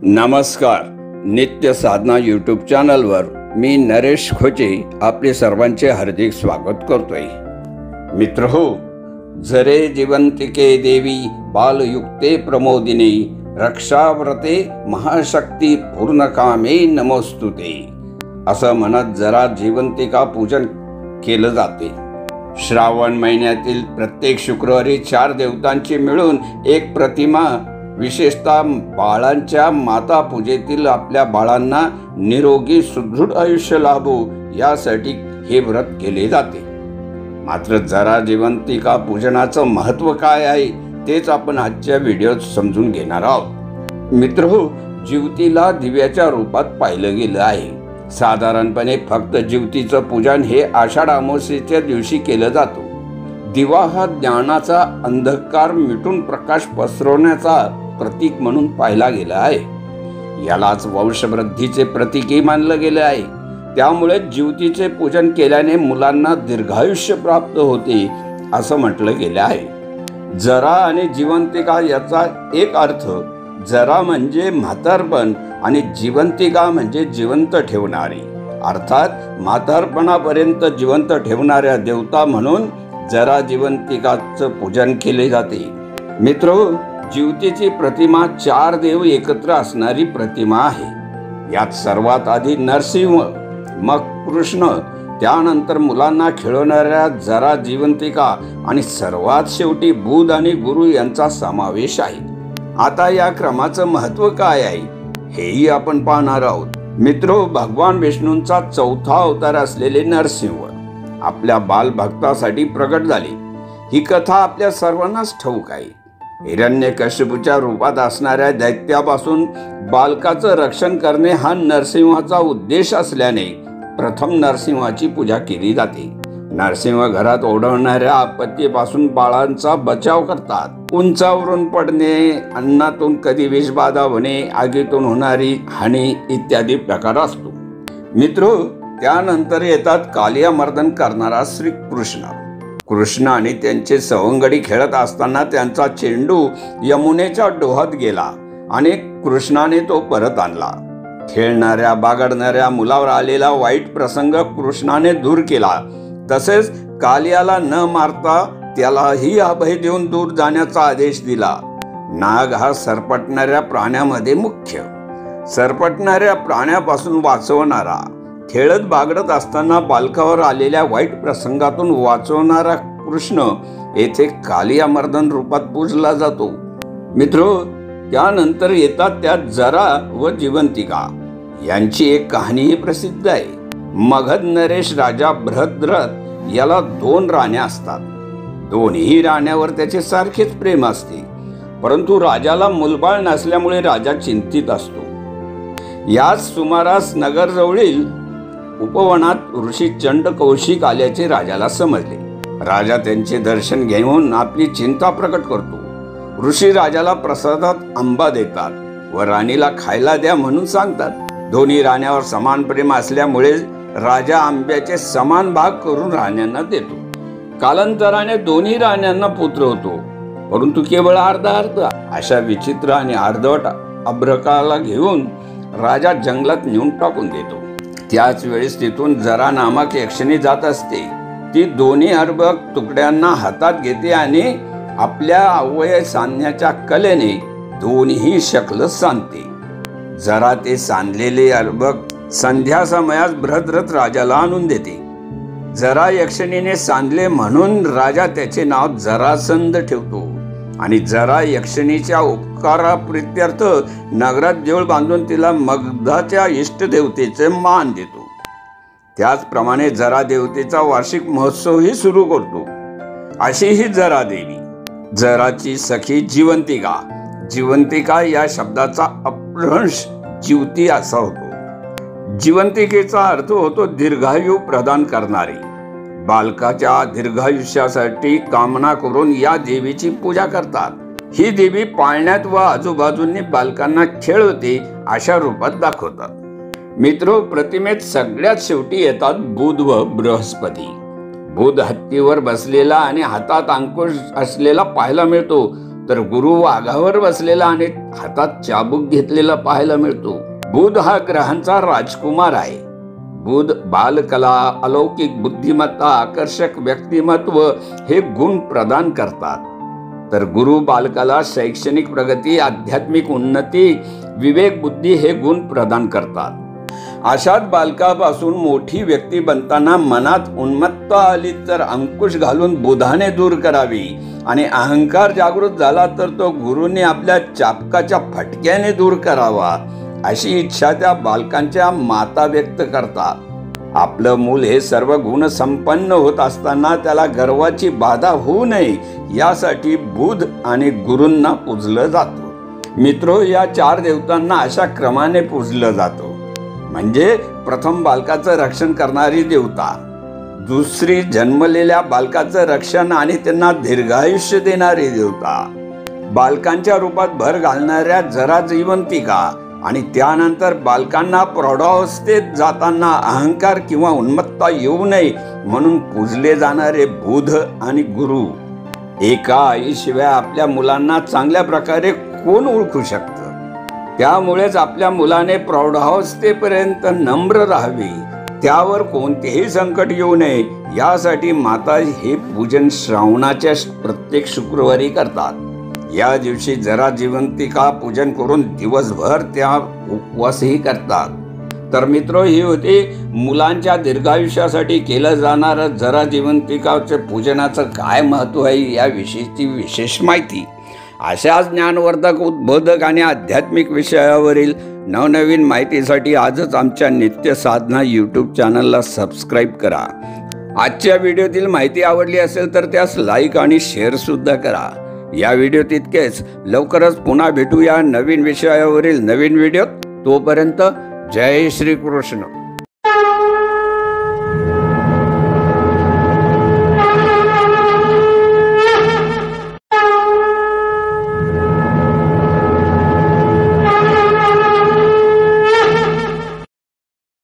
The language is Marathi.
नमस्कार. नित्य साधना यूट्यूब चॅनलवर मी नरेश खोचे आपले सर्वांचे हार्दिक स्वागत करतोय. मित्रहो, जरे जिवंतिके देवी बालयुक्ते प्रमोदिनी रक्षाव्रते महाशक्ती पूर्णकामे नमोस्तुते असं म्हणत जरा जिवंतिका पूजन केलं जाते. श्रावण महिन्यातील प्रत्येक शुक्रवारी 4 देवतांची मिळून एक प्रतिमा, विशेषतः बाळांच्या माता पूजेतील आपल्या बाळांना निरोगी सुदृढ आयुष्य लाभो यासाठी हे व्रत केले जाते. मात्र जरा जिवंतिका पूजनाचं महत्त्व काय आहे तेच आपण आजच्या व्हिडिओत समजून घेणार आहोत. मित्रहो, जिवतीला दिव्याच्या रूपात पाहिलं गेलं आहे. साधारणपणे फक्त जिवतीचं पूजन हे आषाढ अमावस्येच्या दिवशी केलं जातं. दिवा हा ज्ञानाचा अंधकार मिटून प्रकाश पसरवण्याचा प्रतीक म्हणून पाहिला गेला आहे. यालाच वंशवृद्धीचे प्रतीकही मानलं गेले आहे. त्यामुळे जिवतीचे पूजन केल्याने मुलांना दीर्घायुष्य प्राप्त होते असं म्हटलं गेलं आहे. जरा आणि जिवंतिका याचा एक अर्थ, जरा म्हणजे म्हातारपण आणि जिवंतिका म्हणजे जिवंत ठेवणारी, अर्थात म्हातारपणापर्यंत जिवंत ठेवणाऱ्या देवता म्हणून जरा जिवंतिकाचं पूजन केले जाते. मित्रो, जिवतीची प्रतिमा 4 देव एकत्र असणारी प्रतिमा आहे. यात सर्वात आधी नरसिंह, मग कृष्ण, त्यानंतर मुलांना खेळवणाऱ्या जरा जिवंतिका आणि सर्वात शेवटी बुध आणि गुरु यांचा समावेश आहे. आता या क्रमाचं महत्त्व काय आहे हेही आपण पाहणार आहोत. मित्रो, भगवान विष्णूंचा 4था अवतार असलेले नरसिंह आपल्या बालभक्तासाठी प्रगट झाले. ही कथा आपल्या सर्वांनाच ठाऊक आहे. हिरण्यकश्यपूच्या रूपात असणाऱ्या दैत्यापासून बालकाचं रक्षण करणे हा नरसिंहाचा उद्देश असल्याने प्रथम नरसिंहाची पूजा केली जाते. नरसिंह घरात ओढवणाऱ्या आपत्तीपासून बाळांचा बचाव करतात. उंचावरून पडणे, अन्नातून कधी विषबाधा होणे, आगीतून होणारी हानी इत्यादी प्रकार असतो. मित्रो, त्यानंतर येतात कालियामर्दन करणारा श्री कृष्ण. कृष्ण आणि त्यांचे सवंगडी खेळत असताना त्यांचा चेंडू यमुनेच्या डोहात गेला आणि कृष्णाने तो परत आणला. खेळणाऱ्या बागडणाऱ्या मुलावर आलेला वाईट प्रसंग कृष्णाने दूर केला. तसेच कालियाला न मारता त्यालाही अभय देऊन दूर जाण्याचा आदेश दिला. नाग हा सरपटणाऱ्या प्राण्यामध्ये मुख्य, सरपटणाऱ्या प्राण्यापासून वाचवणारा, खेळत बागडत असताना बालकावर आलेल्या वाईट प्रसंगातून वाचवणारा कृष्ण येथे कालियामर्दन रूपात पूजला जातो. मित्रो, त्यानंतर येतात त्या जरा व जिवंतिका यांची एक कहाणीही प्रसिद्ध आहे. मगध नरेश राजा बृहद्रथ याला 2 राण्या असतात. दोन्ही राण्यावर त्याचे सारखेच प्रेम असते. परंतु राजाला मुलबाळ नसल्यामुळे राजा चिंतित असतो. याच सुमारास नगरजवळील उपवनात ऋषी चंड कौशिक आल्याचे राजाला समजले. राजा त्यांचे दर्शन घेऊन आपली चिंता प्रकट करतो. ऋषी राजाला प्रसादात आंबा देतात व राणीला खायला द्या म्हणून सांगतात. दोन्ही राण्यावर समान प्रेम असल्यामुळे राजा आंब्याचे समान भाग करून राण्यांना देतो. कालांतराने दोन्ही राण्यांना पुत्र होतो, परंतु केवळ अर्धा. अशा विचित्र आणि अर्धवट अभ्रकाला घेऊन राजा जंगलात नेऊन टाकून देतो. त्याच वेळेस तिथून जरा नामक यक्षिणी जात असते. ती दोन्ही अर्भक तुकड्यांना हातात घेते आणि आपल्या अवयव सांधण्याच्या कलेने दोन्ही शकल सांधते. जरा ते सांधलेले अर्भक संध्या समयास बृहद्रथ राजाला आणून देते. जरा यक्षिणीने सांधले म्हणून राजा त्याचे नाव जरासंध ठेवतो आणि जरा यक्षिणीच्या उपकाराप्रित्यर्थ नगरात देऊळ बांधून तिला मगधाच्या इष्टदेवतेचे मान देतो. त्याचप्रमाणे जरा देवतेचा वार्षिक महोत्सवही सुरू करतो. अशी ही जरा देवी. जराची सखी जिवंतिका. जिवंतिका या शब्दाचा अपभ्रंश जिवती असा होतो. जिवंतिकेचा अर्थ होतो दीर्घायू प्रदान करणारी. बालकाच्या दीर्घायुष्यासाठी कामना करून या देवीची पूजा करतात. ही देवी पाळण्यात व आजूबाजूंनी बालकांना खेळवते अशा रूपात दाखवतात. मित्रो, प्रतिमेत सगळ्यात शेवटी येतात बुध व बृहस्पती. बुध हत्तीवर बसलेला आणि हातात अंकुश असलेला पाहायला मिळतो, तर गुरु वाघावर बसलेला आणि हातात चाबूक घेतलेला पाहायला मिळतो. बुध हा ग्रहांचा राजकुमार आहे. बुध बालकला, अलौकिक बुद्धिमत्ता, आकर्षक व्यक्तिमत्व हे गुण प्रदान करतात. तर गुरु बालकाला शैक्षणिक प्रगती, आध्यात्मिक उन्नती, विवेक बुद्धी हे गुण प्रदान करतात. अशात बालकापासून मोठी व्यक्ती बनताना मनात उन्मत्ता आली तर अंकुश घालून बुधाने दूर करावी आणि अहंकार जागृत झाला तर तो गुरुने आपल्या चाबकाच्या फटक्याने दूर करावा, अशी इच्छा त्या बालकांच्या माता व्यक्त करतात. आपलं मूल हे सर्व गुण संपन्न होत असताना त्याला गर्वाची बाधा होऊ नये यासाठी बुध आणि गुरूंना पूजलं जातं. मित्रो, या 4 देवतांना अशा क्रमाने पूजलं जातं. म्हणजे प्रथम बालकाचं रक्षण करणारी देवता, दुसरी जन्मलेल्या बालकाचं रक्षण आणि त्यांना दीर्घायुष्य देणारी देवता, बालकांच्या रूपात भर घालणाऱ्या जराजीवंतिका आणि त्यानंतर बालकांना प्रौढावस्थेत जाताना अहंकार किंवा उन्मत्ता येऊ नये म्हणून पूजले जाणारे बुध आणि गुरु. एका आईशिवाय आपल्या मुलांना चांगल्या प्रकारे कोण ओळखू शकतं? त्यामुळेच आपल्या मुलाने प्रौढावस्थेपर्यंत नम्र राहावे, त्यावर कोणतेही संकट येऊ नये यासाठी माता हे पूजन श्रावणाच्या प्रत्येक शुक्रवारी करतात. या दिवशी जराजीवंतिका पूजन करून दिवसभर त्या उपवासही करतात. तर मित्र, ही होती मुलांच्या दीर्घायुष्यासाठी केलं जाणारं जराजीवंतिकाचे पूजनाचं काय महत्त्व आहे याविषयीची विशेष माहिती. अशाच ज्ञानवर्धक, उद्बोधक आणि आध्यात्मिक विषयावरील नवनवीन माहितीसाठी आजच आमच्या नित्य साधना यूट्यूब चॅनलला सबस्क्राईब करा. आजच्या व्हिडिओतील माहिती आवडली असेल तर त्यास लाईक आणि शेअर सुद्धा करा. या व्हिडिओत इतकेच. लवकरच पुन्हा भेटूया नवीन विषयावरील नवीन व्हिडिओत. तोपर्यंत जय श्री कृष्ण.